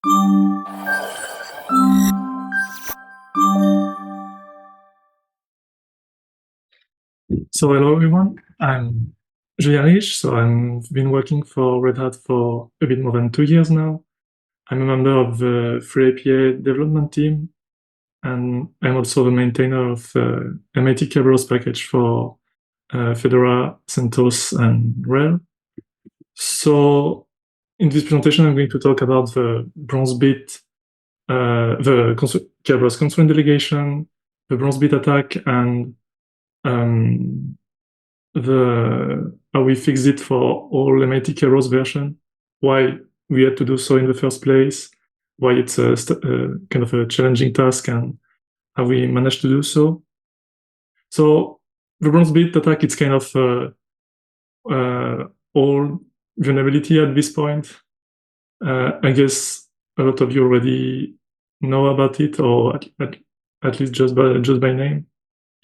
So hello everyone, I'm Julien Rische, so I've been working for Red Hat for a bit more than 2 years now. I'm a member of the FreeIPA development team, and I'm also the maintainer of the MIT Kerberos package for Fedora, CentOS, and RHEL. So in this presentation, I'm going to talk about the bronze bit, the Kerberos constraint delegation, the bronze bit attack, and how we fixed it for all MIT Kerberos version, why we had to do so in the first place, why it's a kind of a challenging task, and how we managed to do so. So the bronze bit attack, it's kind of all vulnerability at this point. I guess a lot of you already know about it, or at least just by name.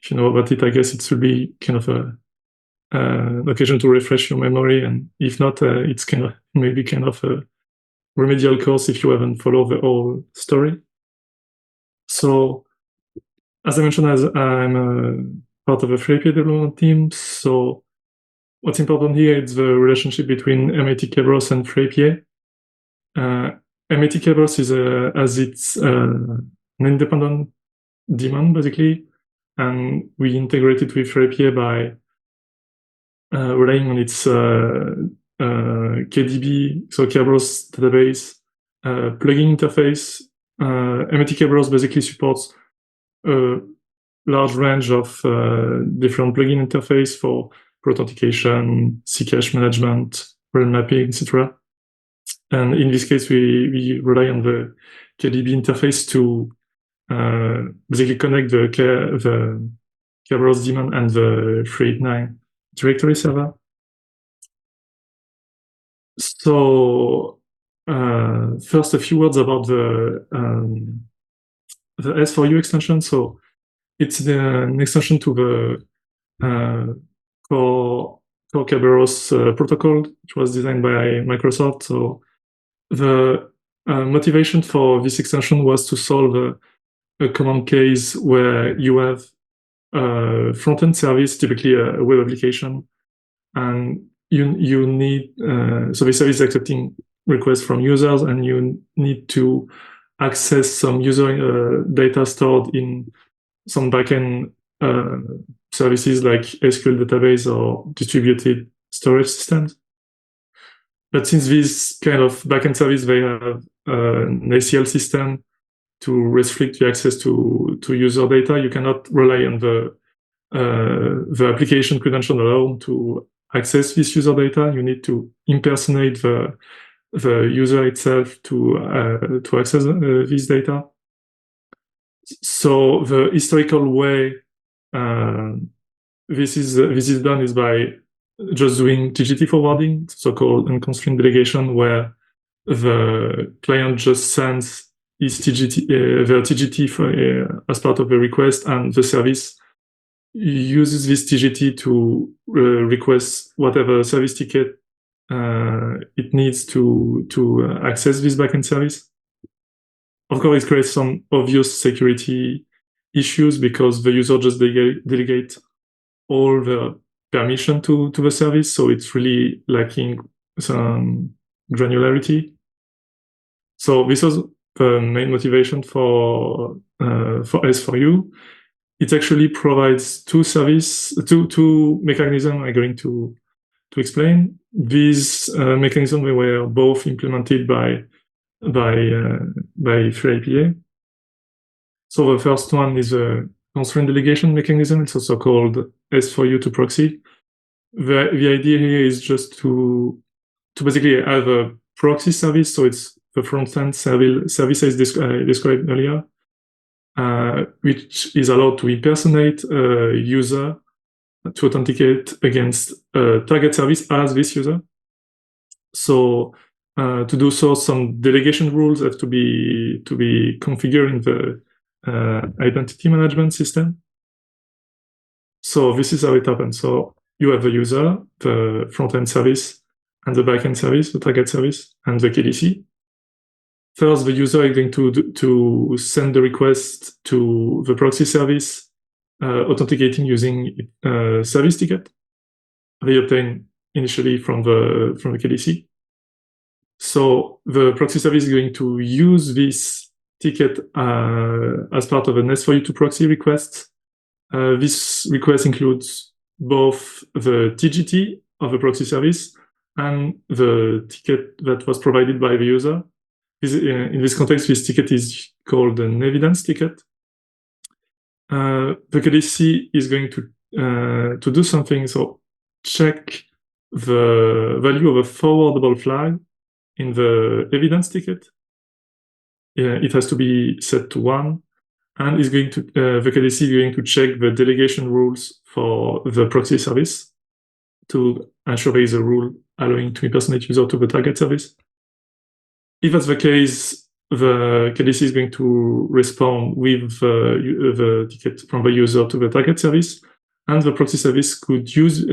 If you know about it, I guess it should be kind of an occasion to refresh your memory, and if not, it's maybe kind of a remedial course if you haven't followed the whole story. So, as I mentioned, I'm a part of a FreeIPA development team. So, what's important here is the relationship between MIT Kerberos and FreeIPA. MIT Kerberos has its an independent daemon basically, and we integrate it with FreeIPA by relying on its KDB, so Kerberos database plugin interface. MIT Kerberos basically supports a large range of different plugin interface for authentication, Ccache management, rel mapping, etc. And in this case, we rely on the KDB interface to basically connect the Kerberos daemon and the 389 directory server. So first, a few words about the S4U extension. So it's an extension to the core Kerberos protocol, which was designed by Microsoft. So the motivation for this extension was to solve a common case where you have a front-end service, typically a web application, and you need so the service is accepting requests from users, and you need to access some user data stored in some backend services like SQL database or distributed storage systems. But since this kind of backend service, they have an ACL system to restrict the access to user data, you cannot rely on the application credential alone to access this user data. You need to impersonate the user itself to access this data. So the historical way this is done is by just doing TGT forwarding, so-called unconstrained delegation, where the client just sends his their TGT as part of the request, and the service uses this TGT to request whatever service ticket it needs to access this backend service. Of course, it creates some obvious security issues because the user just delegate all the permission to the service, so it's really lacking some granularity. So this was the main motivation for S4U. It actually provides two mechanisms I'm going to explain. These mechanisms were both implemented by FreeIPA. So the first one is a constraint delegation mechanism. It's also called S4U to proxy. The idea here is just to basically have a proxy service. So it's the front-end service I described earlier, which is allowed to impersonate a user to authenticate against a target service as this user. So to do so, some delegation rules have to be configured in the identity management system. So this is how it happens. So you have the user, the front-end service, and the back-end service, the target service, and the KDC. first, the user is going to send the request to the proxy service, authenticating using service ticket they obtain initially from the KDC. So the proxy service is going to use this ticket as part of an S4U2 proxy request. This request includes both the TGT of the proxy service and the ticket that was provided by the user. In this context, this ticket is called an evidence ticket. The KDC is going to do something, so check the value of a forwardable flag in the evidence ticket. It has to be set to 1, and is going to the KDC is going to check the delegation rules for the proxy service to ensure there is a rule allowing to impersonate user to the target service. If that's the case, the KDC is going to respond with the ticket from the user to the target service, and the proxy service can use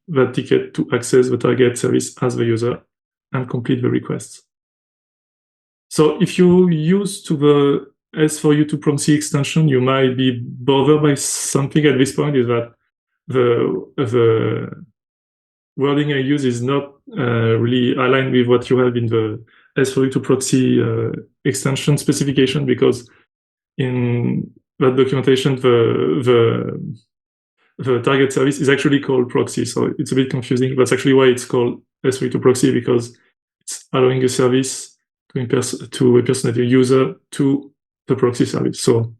that ticket to access the target service as the user and complete the requests. So if you use to the S4U2 proxy extension, you might be bothered by something at this point, is that the wording I use is not really aligned with what you have in the S4U2 proxy extension specification, because in that documentation, the target service is actually called proxy. So it's a bit confusing. That's actually why it's called S4U2 proxy, because it's allowing a service to impersonate a user to the proxy service. So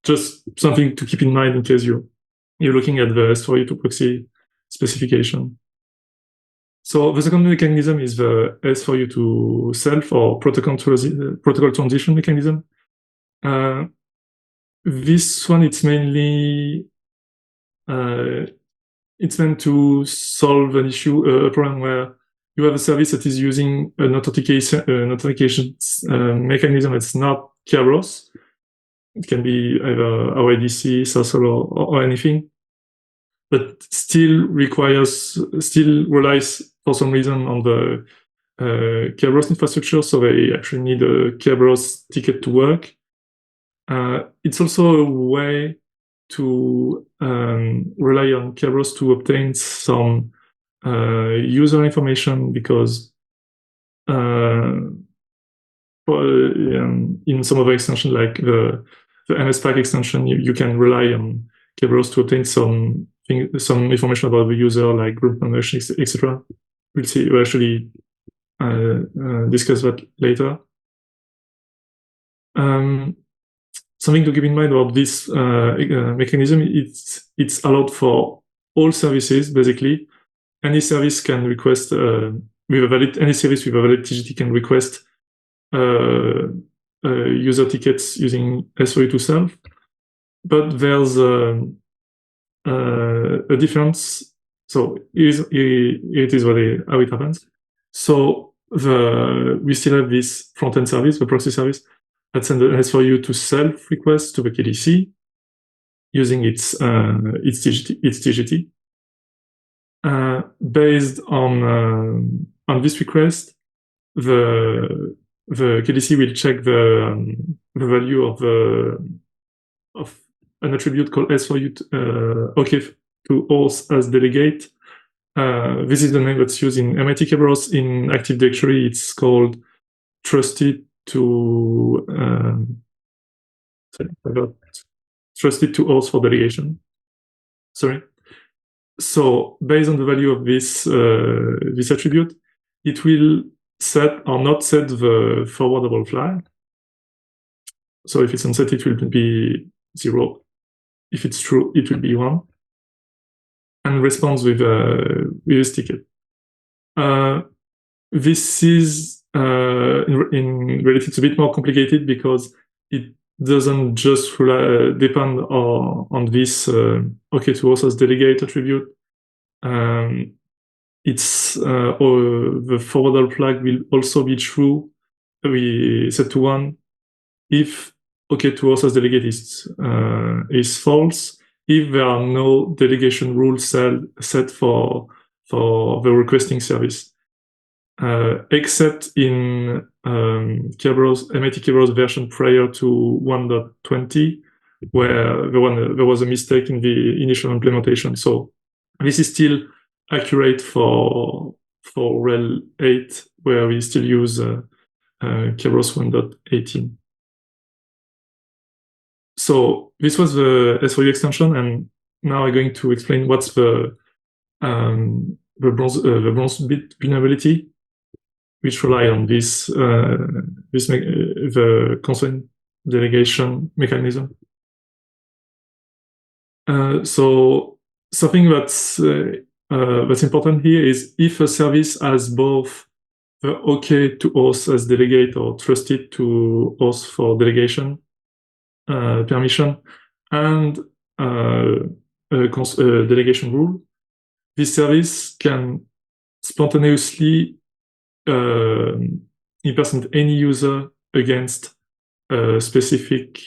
just something to keep in mind in case you're looking at the S4U2 proxy specification. So the second mechanism is the S4U2 self, or protocol transition mechanism. This one, it's mainly it's meant to solve an issue, a problem where you have a service that is using an authentication mechanism that's not Kerberos. It can be either OIDC, SSL, or anything, but still relies for some reason on the Kerberos infrastructure, so they actually need a Kerberos ticket to work. It's also a way to rely on Kerberos to obtain some user information, because in some other extension, like the MSPAC extension, you can rely on Kerberos to obtain some information about the user, like group membership, etc. We'll actually discuss that later. Something to keep in mind about this mechanism, it's allowed for all services, basically. Any service can request, any service with a valid TGT can request user tickets using S4U2 self. But there's a difference. So it is how it happens. So we still have this front-end service, the proxy service, that sends an S4U2 self request to the KDC using its TGT. Based on this request, the KDC will check the value of an attribute called S4U2 to auth as delegate. This is the name that's used in MIT Kerberos. In Active Directory, it's called trusted to auth for delegation. So based on the value of this attribute, it will set or not set the forwardable flag. So if it's unset, it will be 0. If it's true, it will be 1, and responds with this ticket. This is in reality, it's a bit more complicated, because it doesn't just depend on this to as delegate attribute. It's the forwardable flag will also be true. We set to 1 if to as delegate is false, if there are no delegation rules set for the requesting service. except in MIT Kerberos version prior to 1.20, where there was a mistake in the initial implementation. So this is still accurate for RHEL 8, where we still use Kerberos 1.18. So this was the S4U extension, and now I'm going to explain what's the bronze bit vulnerability, which rely on the consent delegation mechanism. So something that's important here is if a service has both the OK to auth as delegate or trusted to auth for delegation permission and a delegation rule, this service can spontaneously impersonate any user against a specific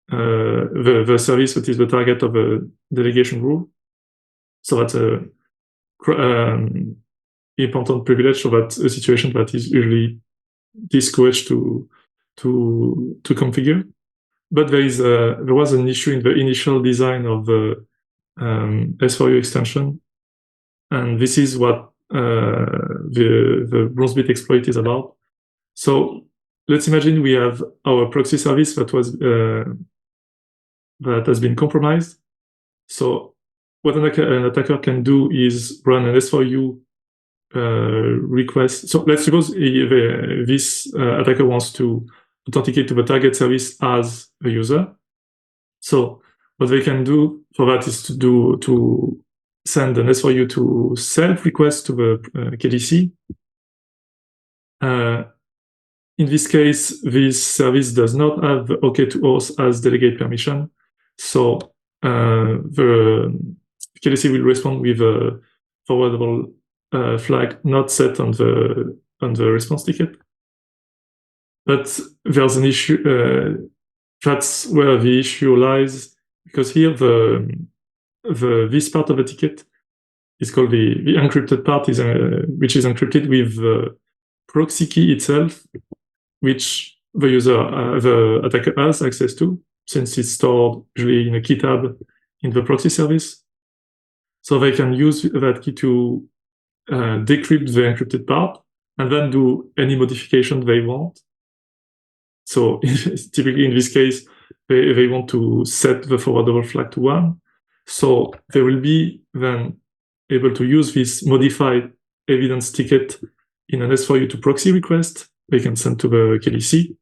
the service that is the target of a delegation rule. So that's a important privilege, so that's a situation that is usually discouraged to configure. But there was an issue in the initial design of the S4U extension, and this is what the bronze bit exploit is about. So let's imagine we have our proxy service that has been compromised. So what an attacker can do is run an S4U request. So let's suppose this attacker wants to authenticate to the target service as a user. So what they can do for that is to send an S4U to self request to the KDC. In this case, this service does not have the OK to auth as delegate permission. So the KDC will respond with a forwardable flag not set on the response ticket. But there's an issue. That's where the issue lies, because here this part of the ticket is called the encrypted part, which is encrypted with the proxy key itself, which the attacker has access to, since it's stored usually in a key tab in the proxy service. So they can use that key to decrypt the encrypted part and then do any modification they want. So typically in this case, they want to set the forwardable flag to 1. So they will be then able to use this modified evidence ticket in an S4U to proxy request. They can send to the KDC.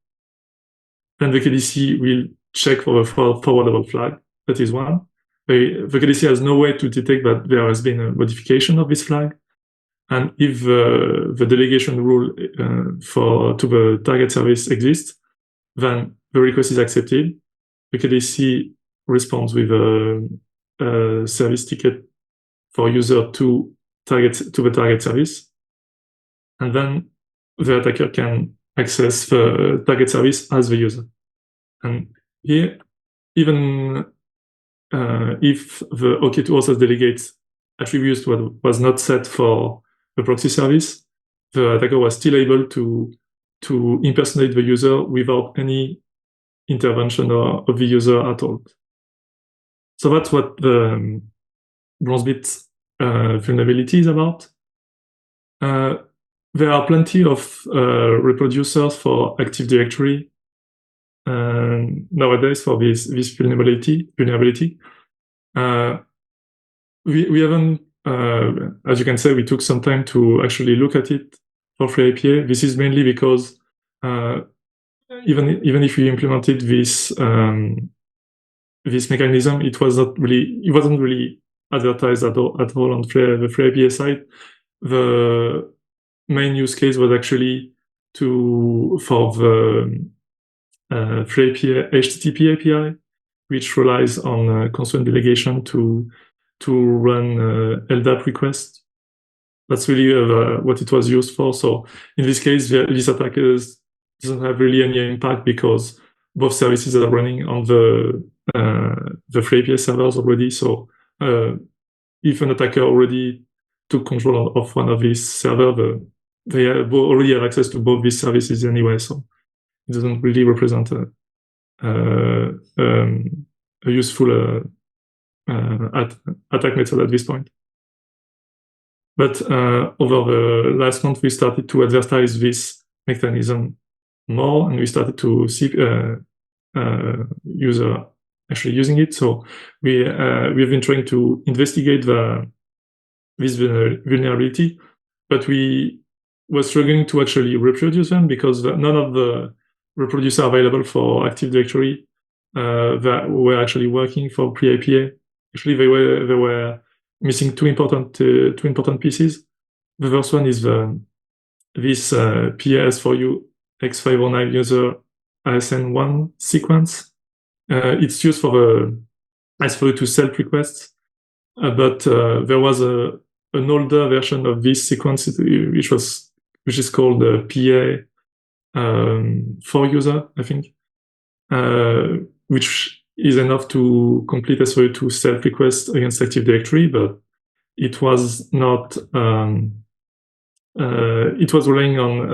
Then the KDC will check for the forwardable flag, that is 1. The KDC has no way to detect that there has been a modification of this flag. And if the delegation rule to the target service exists, then the request is accepted. The KDC responds with a service ticket for user to the target service. And then the attacker can access the target service as the user. And here, even if the OK to auth as delegate attributes was not set for the proxy service, the attacker was still able to impersonate the user without any intervention of the user at all. So that's what the bronze bit vulnerability is about. There are plenty of reproducers for Active Directory nowadays for this vulnerability. We haven't, as you can say, we took some time to actually look at it for FreeIPA. This is mainly because even if we implemented this mechanism, it wasn't really advertised at all on the FreeIPA side. The main use case was actually for the FreeIPA HTTP API, which relies on consent delegation to run LDAP requests. That's really what it was used for. So in this case, this attack doesn't have really any impact because both services are running on the FreeIPA servers already. So if an attacker already took control of one of these servers, they already have access to both these services anyway, so it doesn't really represent a useful attack method at this point. But over the last month, we started to advertise this mechanism more, and we started to see user actually using it. So we have been trying to investigate this vulnerability, but we were struggling to actually reproduce them because none of the reproducers available for Active Directory that were actually working for pre-IPA. Actually, they were missing two important pieces. The first one is this PAS4U X509 user ASN1 sequence. It's used for the S4U to self requests, but there was an older version of this sequence which is called PA for user, I think, which is enough to complete S4U to self request against Active Directory, but it was not. It was relying on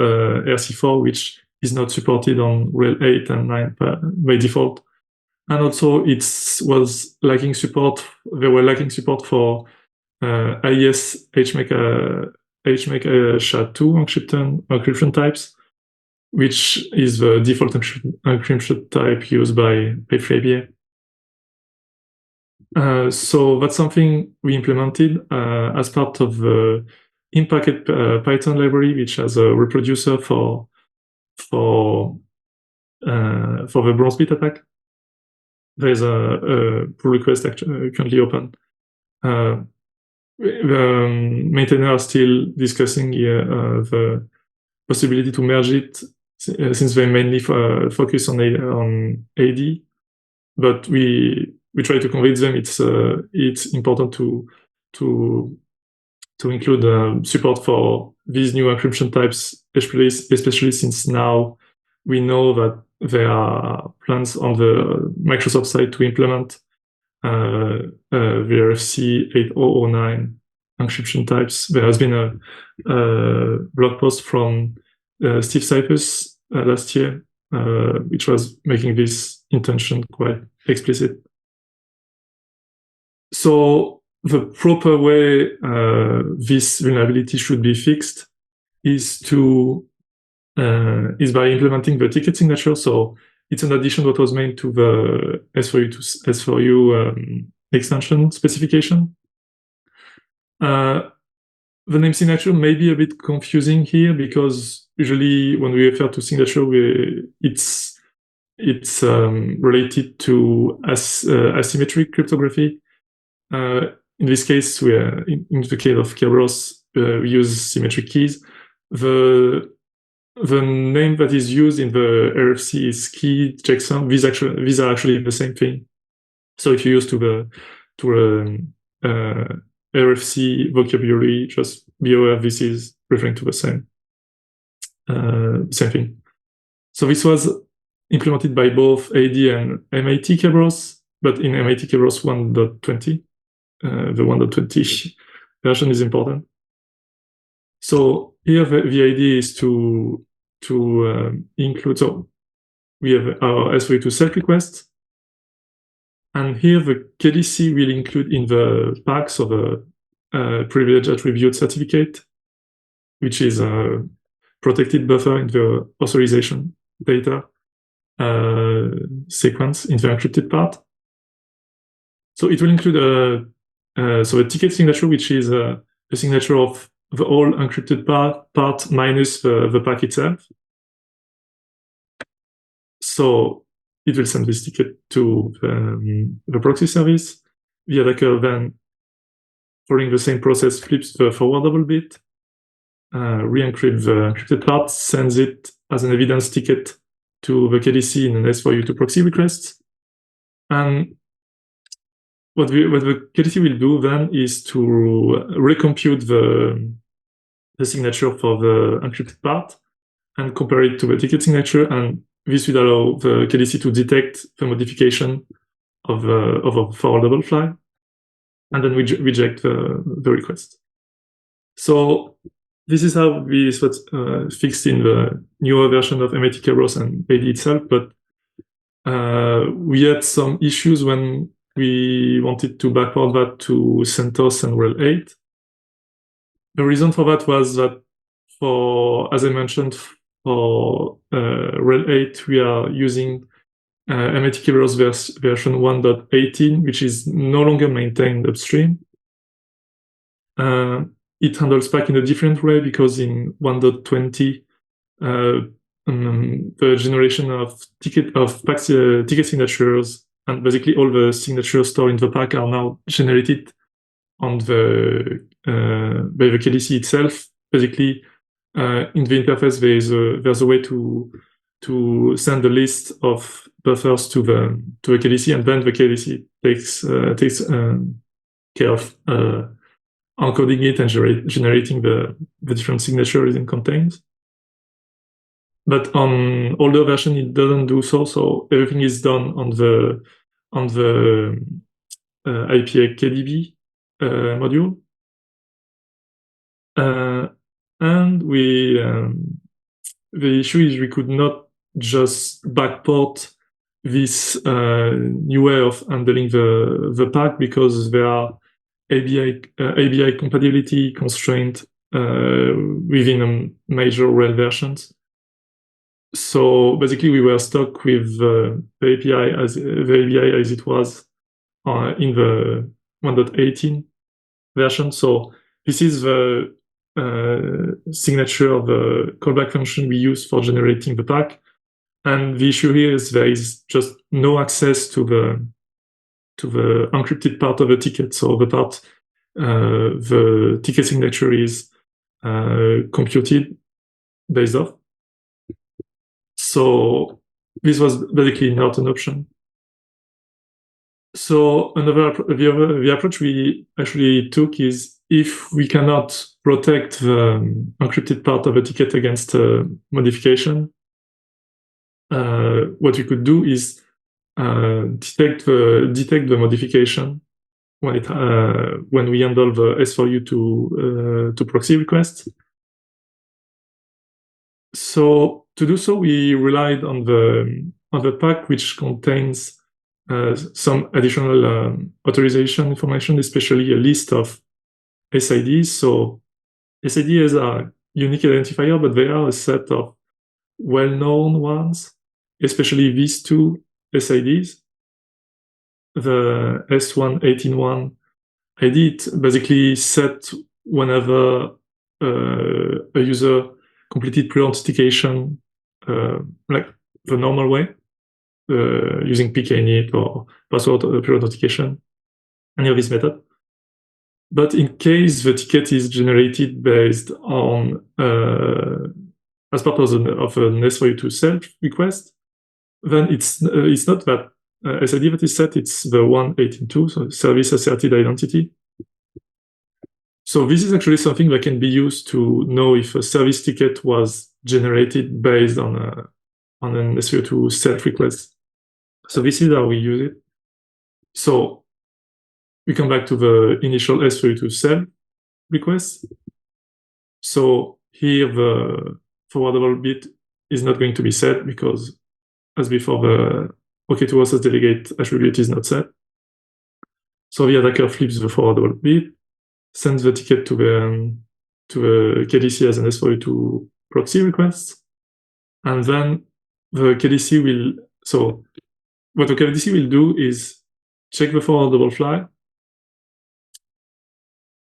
RC4, which is not supported on RHEL 8 and 9 by default. And also it was lacking support. They were lacking support for IES HMake SHA-2 encryption types, which is the default encryption type used by FreeIPA. So that's something we implemented as part of the in-packet Python library, which has a reproducer for the bronze bit attack. There's a pull request currently open. The maintainers are still discussing the possibility to merge it, since they mainly focus on AD. But we try to convince them it's important to include support for these new encryption types, especially since now we know that there are plans on the Microsoft side to implement the RFC 8009 encryption types. There has been a blog post from Steve Cypress last year, which was making this intention quite explicit. So the proper way this vulnerability should be fixed is by implementing the ticket signature. So it's an addition that was made to the S4U extension specification. The name signature may be a bit confusing here because usually when we refer to signature, it's related to asymmetric cryptography. In this case, in the case of Kerberos, we use symmetric keys. The name that is used in the RFC is key checksum. These are actually the same thing. So if you use to RFC vocabulary, just be aware this is referring to the same thing. So this was implemented by both AD and MIT Kerberos, but in MIT Kerberos 1.20, the 1.20 version is important. So here the idea is to include, so we have our S4U to self request, and here the KDC will include in the packs of a privilege attribute certificate, which is a protected buffer in the authorization data sequence in the encrypted part. So it will include a ticket signature, which is a signature of the whole encrypted part minus the pack itself. So it will send this ticket to the proxy service. The attacker then, following the same process, flips the forwardable bit, re-encrypts the encrypted part, sends it as an evidence ticket to the KDC in an S4U to proxy request. And what the KDC will do then is to recompute the signature for the encrypted part and compare it to the ticket signature, and this will allow the KDC to detect the modification of a forwardable flag, and then we reject the request. So this is how this was fixed in the newer version of MIT Kerberos and AD itself, but we had some issues when we wanted to backward that to CentOS and RHEL 8. The reason for that was that as I mentioned, for RHEL 8, we are using MIT Kerberos version 1.18, which is no longer maintained upstream. It handles back in a different way because in 1.20, the generation of ticket signatures and basically all the signatures stored in the pack are now generated on by the KDC itself. Basically, in the interface, there's a way to send a list of buffers to the KDC, and then the KDC takes care of encoding it and generating the different signatures it contains. But on older version, it doesn't do so. So everything is done on the IPA KDB module, and the issue is we could not just backport this new way of handling the pack because there are ABI compatibility constraints within major RHEL versions. So basically, we were stuck with the API as it was in the 1.18 version. So this is the signature of the callback function we use for generating the pack. And the issue here is there is just no access to the encrypted part of the ticket. So the part the ticket signature is computed based off. So this was basically not an option. So the approach we actually took is if we cannot protect the encrypted part of a ticket against modification, what we could do is detect the modification when we handle the S4U to proxy requests. So to do so, we relied on the pack, which contains some additional authorization information, especially a list of SIDs. So SIDs are unique identifier, but they are a set of well-known ones, especially these two SIDs. The S181 ID, it basically set whenever a user completed pre-authentication like the normal way, using PKInit or password pre-authentication, any of this method. But in case the ticket is generated based on as part of an S4U2 self request, then it's not that SID that is set, it's the 182, so service asserted identity. So this is actually something that can be used to know if a service ticket was generated based on an S4U2 self request. So this is how we use it. So we come back to the initial S4U2 self request. So here the forwardable bit is not going to be set because, as before, the OK2OS as delegate attribute is not set. So the attacker flips the forwardable bit, sends the ticket to the KDC as an S4U2 proxy request, and then the KDC will. So what the KDC will do is check the forwardable flag,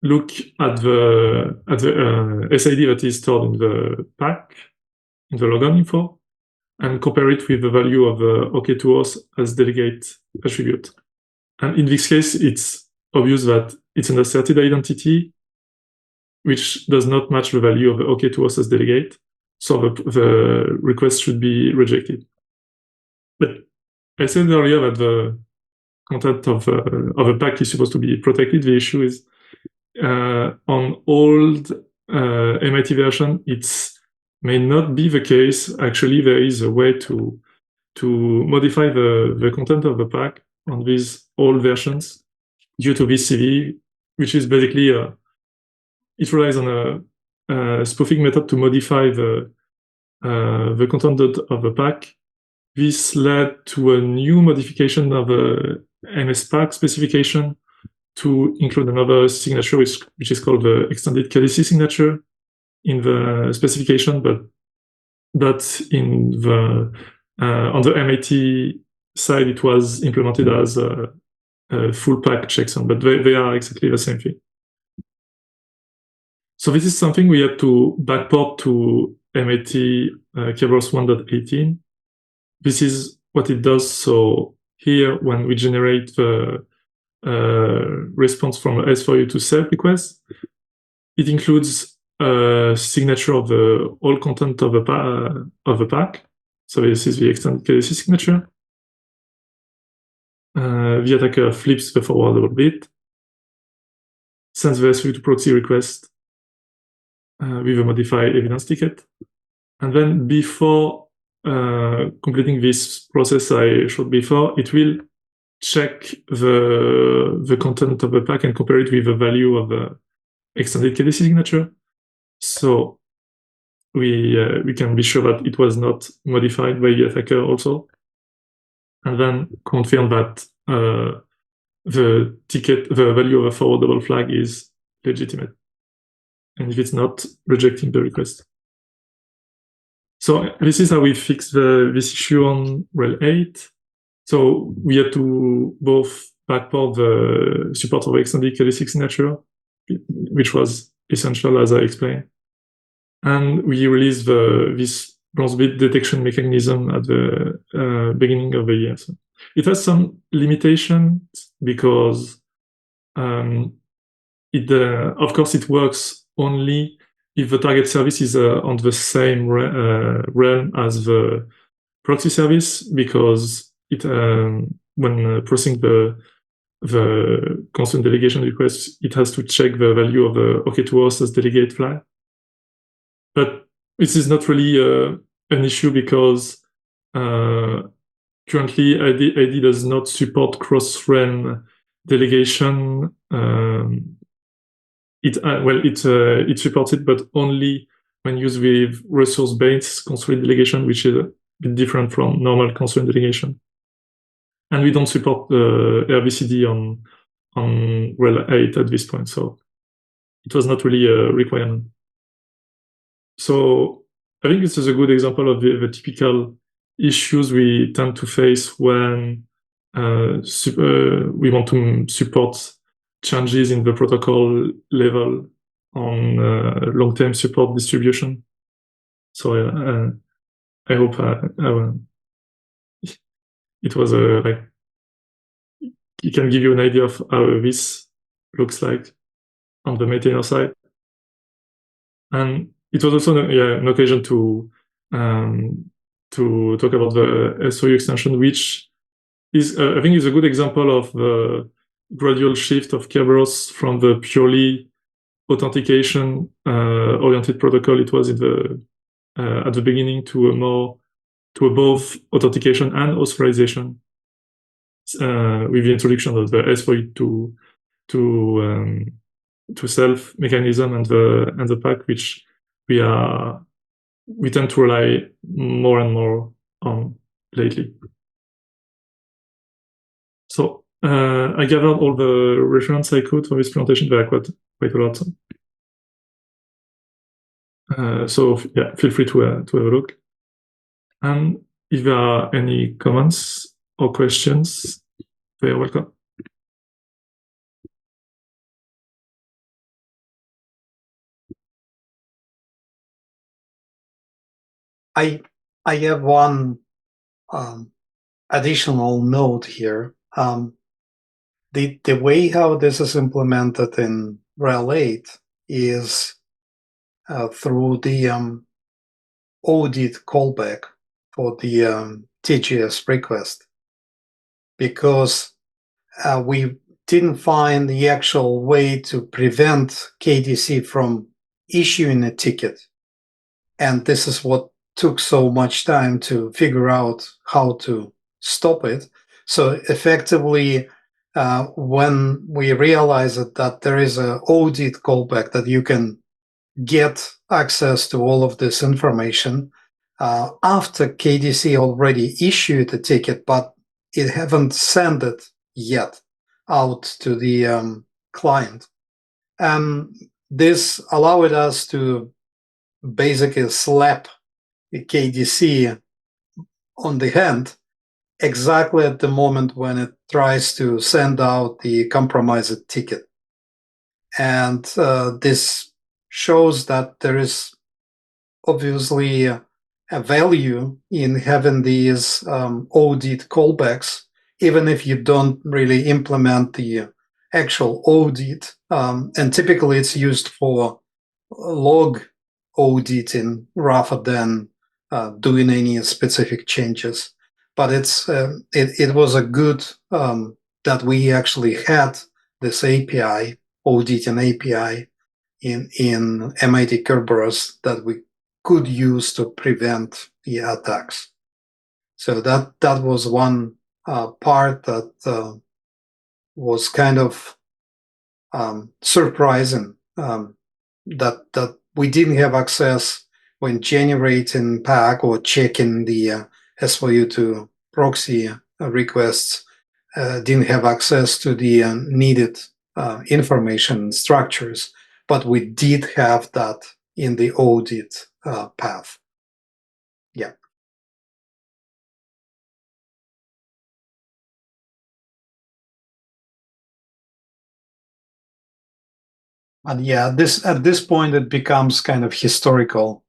look at the SID that is stored in the pack, in the logon info, and compare it with the value of the OK2OS as delegate attribute. And in this case, it's obvious that it's an asserted identity which does not match the value of the OK2OS as delegate, so the request should be rejected. But I said earlier that the content of a pack is supposed to be protected. The issue is on old MIT version, it's may not be the case. Actually, there is a way to modify the content of the pack on these old versions due to this CV, which is basically it relies on spoofing method to modify the content of the pack. This led to a new modification of the MS pack specification to include another signature, which is called the extended KDC signature in the specification, but in the on the MIT side, it was implemented as a full pack checksum, but they are exactly the same thing. So this is something we had to backport to MIT Kerberos 1.18. This is what it does. So here, when we generate the response from S4U to self request, it includes a signature of the all content of the pack. So this is the extended KDC signature. The attacker flips the forwardable bit, sends the S4U to proxy request with a modified evidence ticket. And then before completing this process I showed before, it will check the content of the pack and compare it with the value of the extended KDC signature. So we can be sure that it was not modified by the attacker also. And then confirm that the value of a forwardable flag is legitimate. And if it's not, rejecting the request. So this is how we fix this issue on RHEL 8. So we had to both backport the support of extended KDC signature, which was essential, as I explained. And we released this bronze bit detection mechanism at the beginning of the year. So it has some limitations because, of course, it works only if the target service is on the same realm as the proxy service, because it when processing the constant delegation request, it has to check the value of the OK2 as delegate flag. But this is not really an issue because currently ID does not support cross-realm delegation. It supports it, but only when used with resource-based constraint delegation, which is a bit different from normal constraint delegation. And we don't support the RBCD on RHEL 8 at this point, so it was not really a requirement. So I think this is a good example of the typical issues we tend to face when we want to support changes in the protocol level on long-term support distribution. So I hope it was like it can give you an idea of how this looks like on the maintainer side. And it was also an occasion to talk about the SOU extension, which is I think is a good example of the gradual shift of Kerberos from the purely authentication oriented protocol it was at the beginning to both authentication and authorization with the introduction of the S4U to self mechanism and the pack, which we tend to rely more and more on lately. So I gathered all the reference I could for this presentation. There are quite a lot. So yeah, feel free to have a look. And if there are any comments or questions, they are welcome. I have one additional note here. The way how this is implemented in RHEL 8 is through the audit callback for the TGS request, because we didn't find the actual way to prevent KDC from issuing a ticket. And this is what took so much time to figure out how to stop it. So effectively, when we realized that there is an audit callback that you can get access to all of this information after KDC already issued a ticket, but it haven't sent it yet out to the client. And this allowed us to basically slap the KDC on the hand exactly at the moment when it tries to send out the compromised ticket. And this shows that there is obviously a value in having these audit callbacks, even if you don't really implement the actual audit. And typically it's used for log auditing rather than doing any specific changes. But it was a good that we actually had this API, auditing API in MIT Kerberos that we could use to prevent the attacks. So that was one part that was kind of surprising, that we didn't have access when generating pack or checking the SVU2 proxy requests, didn't have access to the needed information structures, but we did have that in the audit path. Yeah. And yeah, at this point it becomes kind of historical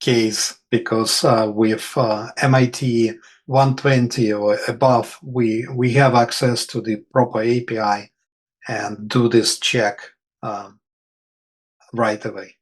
case, because with MIT 120 or above, we have access to the proper API and do this check right away.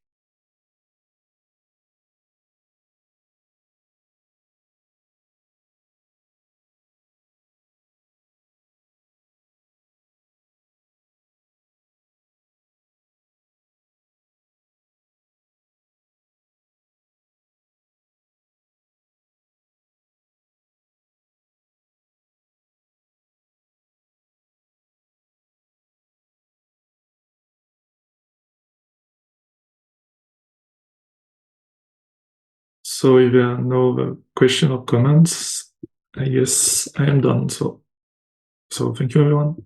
So if there are no questions or comments, I guess I am done. So thank you, everyone.